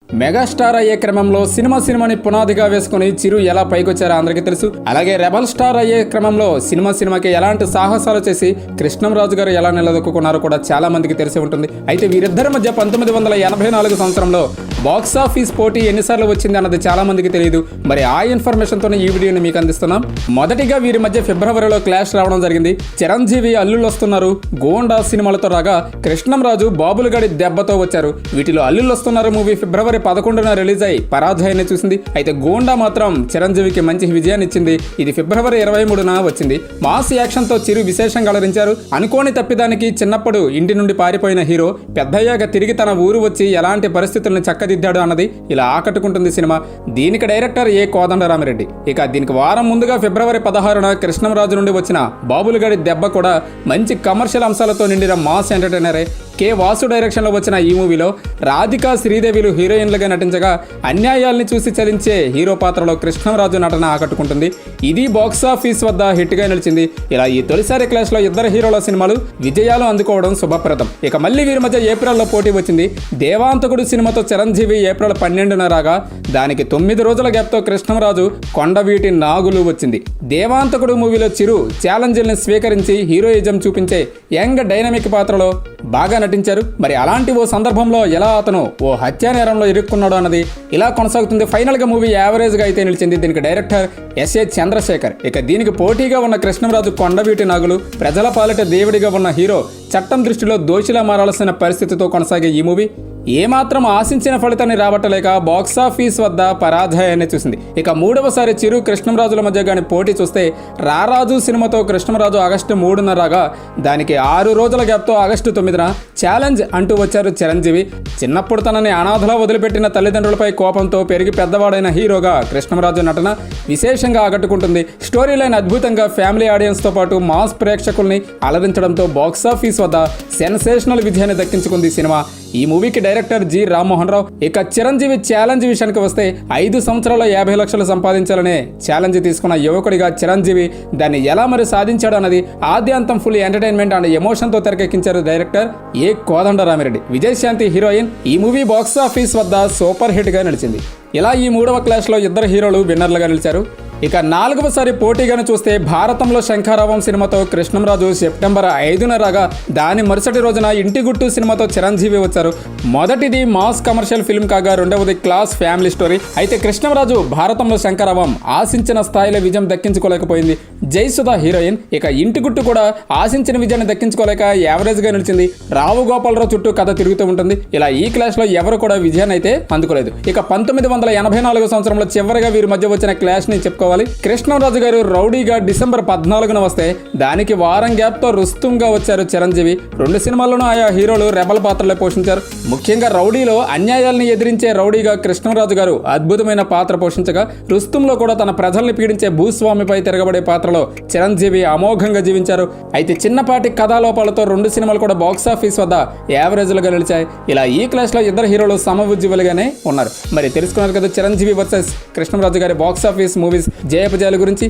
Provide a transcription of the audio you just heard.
Megastar అయ్యే క్రమంలో సినిమాని పునాదిగా వేసుకుని చిరు ఎలా పైకొచ్చారో అందరికీ తెలుసు. అలాగే రెబల్ స్టార్ అయ్యే క్రమంలో సినిమాకి ఎలాంటి సాహసాలు చేసి కృష్ణంరాజు గారు ఎలా నిలదొక్కున్నారో కూడా చాలా మందికి తెలిసి ఉంటుంది. అయితే వీరిద్దరి మధ్య 1984 సంవత్సరంలో బాక్సాఫీస్ పోటీ ఎన్నిసార్లు వచ్చింది అన్నది చాలా మందికి తెలియదు. మరి ఆ ఇన్ఫర్మేషన్తోనే ఈ వీడియోని మీకు అందిస్తున్నాం. మొదటిగా వీరి మధ్య ఫిబ్రవరిలో క్లాష్ రావడం జరిగింది. చిరంజీవి అల్లుళ్ళు వస్తున్నారు గోండా సినిమాలతో రాగా కృష్ణంరాజు బాబులగడి దెబ్బతో వచ్చారు. వీటిలో అల్లుళ్ళు వస్తున్నారు మూవీ ఫిబ్రవరి 11న రిలీజ్ అయి పరాజయాన్ని చూసింది. అయితే గోండా మాత్రం చిరంజీవికి మంచి విజయాన్ని ఇచ్చింది. ఇది ఫిబ్రవరి 23న వచ్చింది. మాస్ యాక్షన్ తో చిరు విశేషంగా అలరించారు. అనుకోని తప్పిదానికి చిన్నప్పుడు ఇంటి నుండి పారిపోయిన హీరో పెద్దయ్యాక తిరిగి తన ఊరు వచ్చి ఎలాంటి పరిస్థితులను చక్కదిద్దాడు అన్నది ఇలా ఆకట్టుకుంటుంది సినిమా. దీనికి డైరెక్టర్ ఏ కోదండరామిరెడ్డి. ఇక దీనికి వారం ముందుగా ఫిబ్రవరి 16న కృష్ణంరాజు నుండి వచ్చిన బాబులగడి దెబ్బ కూడా మంచి కమర్షియల్ అంశాలతో నిండిన మాస్ ఎంటర్టైనరే. కే వాసు డైరెక్షన్లో వచ్చిన ఈ మూవీలో రాధికా శ్రీదేవిలు హీరోయిన్లుగా నటించగా అన్యాయాల్ని చూసి చలించే హీరో పాత్రలో కృష్ణంరాజు నటన ఆకట్టుకుంటుంది. ఇది బాక్సాఫీస్ వద్ద హిట్గా నిలిచింది. ఇలా ఈ తొలిసారి క్లాష్లో ఇద్దరు హీరోల సినిమాలు విజయాలు అందుకోవడం శుభప్రదం. ఇక మళ్ళీ వీరి మధ్య ఏప్రిల్లో పోటీ వచ్చింది. దేవాంతకుడు సినిమాతో చిరంజీవి ఏప్రిల్ 12న రాగా దానికి 9 రోజుల గ్యాప్తో కృష్ణంరాజు కొండవీటి నాగులు వచ్చింది. దేవాంతకుడు మూవీలో చిరు ఛాలెంజ్ని స్వీకరించి హీరోయిజం చూపించే యంగ్ డైనమిక్ పాత్రలో బాగా నటించారు. మరి అలాంటి ఓ సందర్భంలో ఎలా అతను ఓ హత్యా నేరంలో ఇరుక్కున్నాడు అన్నది ఇలా కొనసాగుతుంది. ఫైనల్ గా మూవీ యావరేజ్ గా అయితే నిలిచింది. దీనికి డైరెక్టర్ ఎస్ఏ చంద్రశేఖర్. ఇక దీనికి పోటీగా ఉన్న కృష్ణంరాజు కొండవీటి నాగులు, ప్రజల పాలిట దేవుడిగా ఉన్న హీరో చట్టం దృష్టిలో దోషిలా మారాల్సిన పరిస్థితితో కొనసాగే ఈ మూవీ ఏమాత్రం ఆశించిన ఫలితాన్ని రాబట్టలేక బాక్సాఫీస్ వద్ద పరాజయాన్ని చూసింది. ఇక మూడవసారి చిరు కృష్ణంరాజుల మధ్య గాని పోటీ చూస్తే రారాజు సినిమాతో కృష్ణంరాజు ఆగస్టు 3న రాగా దానికి 6 రోజుల గ్యాప్తో ఆగస్టు 9న ఛాలెంజ్ అంటూ వచ్చారు చిరంజీవి. చిన్నప్పుడు తనని అనాథలా వదిలిపెట్టిన తల్లిదండ్రులపై కోపంతో పెరిగి పెద్దవాడైన హీరోగా కృష్ణంరాజు నటన విశేషంగా ఆకట్టుకుంటుంది. స్టోరీ లైన్ అద్భుతంగా ఫ్యామిలీ ఆడియన్స్తో పాటు మాస్ ప్రేక్షకుల్ని అలరించడంతో బాక్సాఫీస్ వద్ద సెన్సేషనల్ విజయాన్ని దక్కించుకుంది సినిమా. ఈ మూవీకి డైరెక్టర్ జి రామ్మోహన్ రావు. ఇక చిరంజీవి ఛాలెంజ్ విషయానికి వస్తే 5 సంవత్సరాల్లో 50 లక్షలు సంపాదించాలనే ఛాలెంజ్ తీసుకున్న యువకుడిగా చిరంజీవి దాన్ని ఎలా మరి సాధించాడు అన్నది ఆద్యాంతం ఫుల్ ఎంటర్టైన్మెంట్ అండ్ ఎమోషన్తో తెరకెక్కించారు director A Kodandarami Reddy. Vijayashanti heroine. ఈ మూవీ బాక్సాఫీస్ వద్ద సూపర్ హిట్గా నిలిచింది. ఇలా ఈ మూడవ క్లాష్లో ఇద్దరు హీరోలు విన్నర్లుగా నిలిచారు. ఇక 4వసారి పోటీగాను చూస్తే భారతంలో శంఖారావం సినిమాతో కృష్ణంరాజు సెప్టెంబర్ 5న రాగా దాని మరుసటి రోజున ఇంటి గుట్టు సినిమాతో చిరంజీవి వచ్చారు. మొదటిది మాస్ కమర్షియల్ ఫిల్మ్ కాగా రెండవది క్లాస్ ఫ్యామిలీ స్టోరీ. అయితే కృష్ణంరాజు భారతంలో శంఖారావం ఆశించిన స్థాయిలో విజయం దక్కించుకోలేకపోయింది. జయసుధ హీరోయిన్. ఇక ఇంటి గుట్టు కూడా ఆశించిన విజయాన్ని దక్కించుకోలేక యావరేజ్గా నిలిచింది. రావు గోపాలరావు చుట్టూ కథ తిరుగుతూ ఉంటుంది. ఇలా ఈ క్లాష్లో ఎవరు కూడా విజయాన్ని అయితే అందుకోలేదు. ఇక 1984 సంవత్సరంలో చివరిగా వీరి మధ్య వచ్చిన క్లాష్ని చెప్పుకో. కృష్ణంరాజు గారు రౌడీగా డిసెంబర్ 14న వస్తే దానికి వారం గ్యాప్తో రుస్తుంగా వచ్చారు చిరంజీవి. 2 సినిమాల్లోనూ ఆయా హీరోలు రెబల్ పాత్రలే పోషించారు. ముఖ్యంగా రౌడీలో అన్యాయాల్ని ఎదిరించే రౌడీగా కృష్ణంరాజు గారు అద్భుతమైన పాత్ర పోషించగా రుస్తుంలో కూడా తన ప్రజల్ని పీడించే భూస్వామిపై తిరగబడే పాత్రలో చిరంజీవి అమోఘంగా జీవించారు. అయితే చిన్నపాటి కథాలోపాలతో 2 సినిమాలు కూడా బాక్సాఫీస్ వద్ద యావరేజ్లుగా నిలిచాయి. ఇలా ఈ క్లాష్లో ఇద్దరు హీరోలు సమవుజ్జీవులుగానే ఉన్నారు. మరి తెలుసుకున్నారు కదా చిరంజీవి వర్సెస్ కృష్ణంరాజు గారి బాక్సాఫీస్ మూవీస్ జయాపజయాల గురించి.